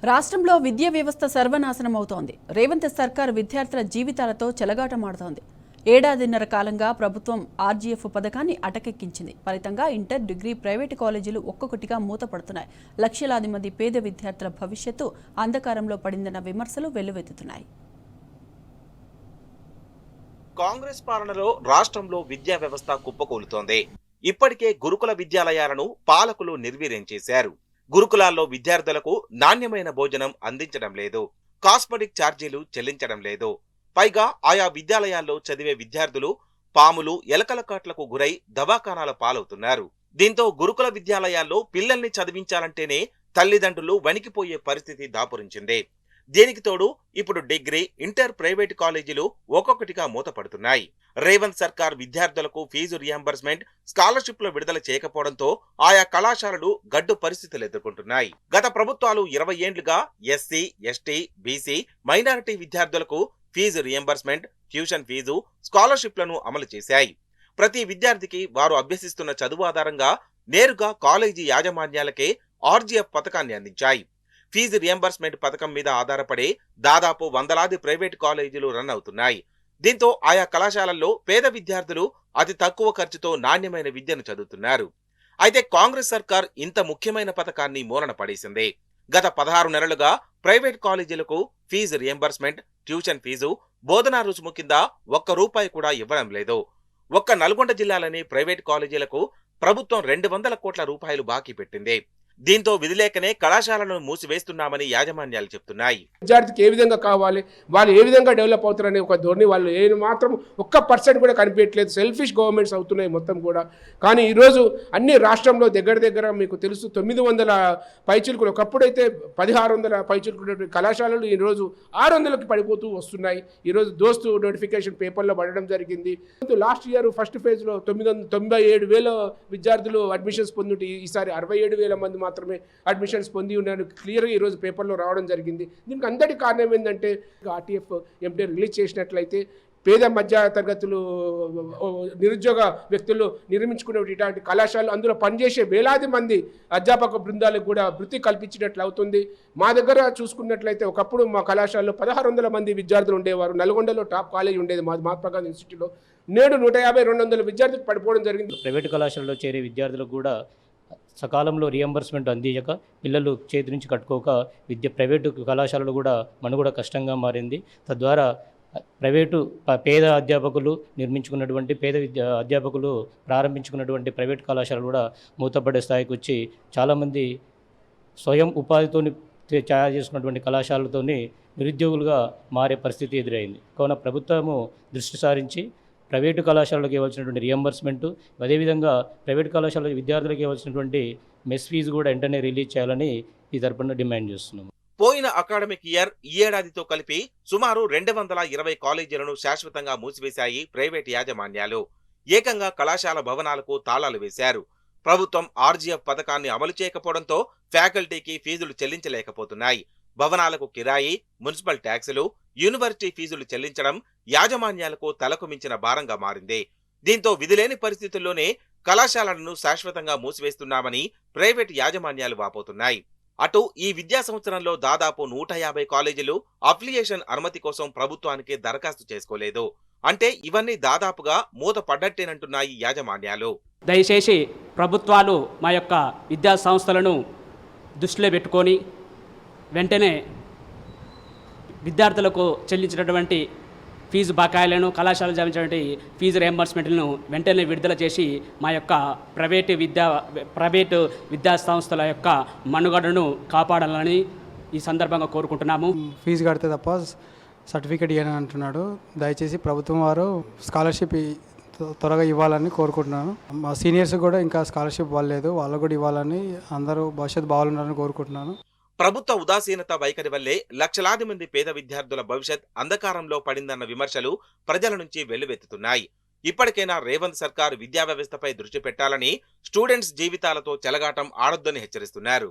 రాష్ట్రంలో విద్యా వ్యవస్థ సర్వనాశనం అవుతోంది. రేవంత్ సర్కార్ విద్యార్థుల జీవితాలతో చెలగాటమాడుతోంది. ఏడాదిన్నర కాలంగా ప్రభుత్వం ఆర్జీఎఫ్ పథకాన్ని అటకెక్కించింది. ఫలితంగా ఇంటర్, డిగ్రీ, ప్రైవేటు కాలేజీలు ఒక్కొక్కటిగా మూతపడుతున్నాయి. లక్షలాది మంది పేద విద్యార్థుల భవిష్యత్తు అంధకారంలో పడిందన్న విమర్శలు వెల్లువెత్తుతున్నాయి. కాంగ్రెస్ పాలనలో రాష్ట్రంలో విద్యా వ్యవస్థ కుప్పకూలుతోంది. ఇప్పటికే గురుకుల విద్యాలయాలను పాలకులు నిర్వీర్యం చేశారు. గురుకులాల్లో విద్యార్థులకు నాణ్యమైన భోజనం అందించడం లేదు, కాస్మెటిక్ ఛార్జీలు చెల్లించడం లేదు. పైగా ఆయా విద్యాలయాల్లో చదివే విద్యార్థులు పాములు, ఎలకల కాట్లకు గురై దవాఖానాల పాలవుతున్నారు. దీంతో గురుకుల విద్యాలయాల్లో పిల్లల్ని చదివించాలంటేనే తల్లిదండ్రులు వణికిపోయే పరిస్థితి దాపురించింది. దీనికి తోడు ఇప్పుడు డిగ్రీ, ఇంటర్, ప్రైవేటు కాలేజీలు ఒక్కొక్కటిగా మూతపడుతున్నాయి. రేవంత్ సర్కార్ విద్యార్థులకు ఫీజు రియంబర్స్మెంట్, స్కాలర్షిప్లు విడుదల చేయకపోవడంతో ఆయా కళాశాలలు గడ్డు పరిస్థితులు ఎదుర్కొంటున్నాయి. గత ప్రభుత్వాలు 20 ఏండ్లుగా ఎస్సీ, ఎస్టీ, బీసీ, మైనారిటీ విద్యార్థులకు ఫీజు రియంబర్స్మెంట్, ట్యూషన్ ఫీజు, స్కాలర్షిప్లను అమలు చేశాయి. ప్రతి విద్యార్థికి వారు అభ్యసిస్తున్న చదువు ఆధారంగా నేరుగా కాలేజీ యాజమాన్యాలకే ఆర్జీఎఫ్ పథకాన్ని అందించాయి. ఫీజు రియంబర్స్మెంట్ పథకం మీద ఆధారపడే దాదాపు వందలాది ప్రైవేటు కాలేజీలు రన్ అవుతున్నాయి. దీంతో ఆయా కళాశాలల్లో పేద విద్యార్థులు అతి తక్కువ ఖర్చుతో నాణ్యమైన విద్యను చదువుతున్నారు. అయితే కాంగ్రెస్ సర్కార్ ఇంత ముఖ్యమైన పథకాన్ని మూలన పడేసింది. గత 16 నెలలుగా ప్రైవేట్ కాలేజీలకు ఫీజు రియంబర్స్మెంట్, ట్యూషన్ ఫీజు, బోధనా రుసుము కింద ₹1 కూడా ఇవ్వడం లేదు. ఒక్క నల్గొండ జిల్లాలోని ప్రైవేట్ కాలేజీలకు ప్రభుత్వం ₹200 కోట్ల బాకీ పెట్టింది. దీంతో విధిలేకనే కళాశాలను మూసివేస్తున్నామని యాజమాన్యాలు చెప్తున్నాయి. విద్యార్థికి ఏ విధంగా కావాలి, వాళ్ళు ఏ విధంగా డెవలప్ అవుతారనే ఒక ధోరణి వాళ్ళు ఏ మాత్రం 1% కూడా కనిపించట్లేదు. సెల్ఫిష్ గవర్నమెంట్స్ అవుతున్నాయి మొత్తం కూడా. కానీ ఈరోజు అన్ని రాష్ట్రంలో దగ్గర మీకు తెలుసు 900 పైచిలుకులు, ఒకప్పుడైతే 1600 పైచిలుకులు కళాశాలలు ఈరోజు 600కి పడిపోతూ వస్తున్నాయి. ఈరోజు దోస్తు నోటిఫికేషన్ పేపర్లో పడడం జరిగింది. లాస్ట్ ఇయర్ ఫస్ట్ ఫేజ్లో 97,000 విద్యార్థులు అడ్మిషన్స్ పొందుంటే ఈసారి 67,000 మంది మాత్రమే అడ్మిషన్స్ పొంది ఉన్నారు. క్లియర్గా ఈరోజు పేపర్లో రావడం జరిగింది. దీనికి అందరి కారణం ఏంటంటే ఆర్టీఎఫ్ ఎంటీ రిలీజ్ చేసినట్లయితే పేద మధ్య తరగతులు, నిరుద్యోగ వ్యక్తులు నిర్మించుకునే ఇలాంటి కళాశాలలు, అందులో పనిచేసే వేలాది మంది అధ్యాపక బృందాలకు కూడా వృత్తి కల్పించినట్లు అవుతుంది. మా దగ్గర చూసుకున్నట్లయితే ఒకప్పుడు మా కళాశాలలో 1600 మంది విద్యార్థులు ఉండేవారు. నల్గొండలో టాప్ కాలేజ్ ఉండేది మా మహాత్మా గాంధీ ఇన్స్టిట్యూట్లో. నేడు 150-200 విద్యార్థులకు పడిపోవడం జరిగింది. ప్రైవేటు కళాశాలలో చేరే విద్యార్థులకు కూడా సకాలంలో రియంబర్స్మెంట్ అందించక, పిల్లలు చేతి నుంచి కట్టుకోక ప్రైవేటు కళాశాలలు కూడా మనుగడ కష్టంగా మారింది. తద్వారా ప్రైవేటు పేద అధ్యాపకులు నిర్మించుకున్నటువంటి అధ్యాపకులు ప్రారంభించుకున్నటువంటి ప్రైవేట్ కళాశాలలు కూడా మూతపడే స్థాయికి వచ్చి చాలామంది స్వయం ఉపాధితో తయారు చేసుకున్నటువంటి కళాశాలతోని నిరుద్యోగులుగా మారే పరిస్థితి ఎదురైంది. కావున ప్రభుత్వము దృష్టి సారించి ప్రైవేటు కళాశాలకు ఇవ్వాల్సినటువంటి రియంబర్స్మెంటు, అదేవిధంగా ప్రైవేటు కళాశాల విద్యార్థులకు ఇవ్వాల్సినటువంటి మెస్ ఫీజు కూడా వెంటనే రిలీజ్ చేయాలని ఈ తరపున డిమాండ్ చేస్తున్నాము. పోయిన అకాడమిక్ ఇయర్ ఈ ఏడాదితో కలిపి సుమారు 220 కాలేజీలను శాశ్వతంగా మూసివేశాయి ప్రైవేటు యాజమాన్యాలు. ఏకంగా కళాశాల భవనాలకు తాళాలు వేశారు. ప్రభుత్వం ఆర్జీఎఫ్ పథకాన్ని అమలు చేయకపోవడంతో ఫ్యాకల్టీకి ఫీజులు చెల్లించలేకపోతున్నాయి. భవనాలకు కిరాయి, మున్సిపల్ ట్యాక్సులు, యూనివర్సిటీ ఫీజులు చెల్లించడం యాజమాన్యాలకు తలకు మించిన భారంగా మారింది. దీంతో విధిలేని పరిస్థితుల్లోనే కళాశాలలను శాశ్వతంగా మూసివేస్తున్నామని ప్రైవేటు యాజమాన్యాలు వాపోతున్నాయి. అటు ఈ విద్యా సంవత్సరంలో దాదాపు 150 కాలేజీలు అఫిలియేషన్ అనుమతి కోసం ప్రభుత్వానికి దరఖాస్తు చేసుకోలేదు. అంటే ఇవన్నీ దాదాపుగా మూత పడ్డట్టేనంటున్నాయి యాజమాన్యాలు. దయచేసి ప్రభుత్వాలు మా యొక్క విద్యా సంస్థలను దృష్టిలో పెట్టుకొని వెంటనే విద్యార్థులకు చెల్లించినటువంటి ఫీజు బకాయిలను, కళాశాల జమించినటువంటి ఫీజు రియంబర్స్మెంట్లను వెంటనే విడుదల చేసి మా యొక్క ప్రైవేటు విద్యా సంస్థల యొక్క మనుగడను కాపాడాలని ఈ సందర్భంగా కోరుకుంటున్నాము. ఫీజు కడితే తప్ప సర్టిఫికేట్ ఇవ్వని అంటున్నాడు. దయచేసి ప్రభుత్వం వారు స్కాలర్షిప్ త్వరగా ఇవ్వాలని కోరుకుంటున్నాను. మా సీనియర్స్ కూడా ఇంకా స్కాలర్షిప్ ఇవ్వలేదు, వాళ్ళకు కూడా ఇవ్వాలని, అందరూ భవిష్యత్తు బాగుండాలని కోరుకుంటున్నాను. ప్రభుత్వ ఉదాసీనత వైఖరి వల్లే లక్షలాది మంది పేద విద్యార్థుల భవిష్యత్ అంధకారంలో పడిందన్న విమర్శలు ప్రజల నుంచి వెల్లువెత్తుతున్నాయి. ఇప్పటికైనా రేవంత్ సర్కార్ విద్యా వ్యవస్థపై దృష్టి పెట్టాలని, స్టూడెంట్స్ జీవితాలతో చెలగాటం ఆడొద్దని హెచ్చరిస్తున్నారు.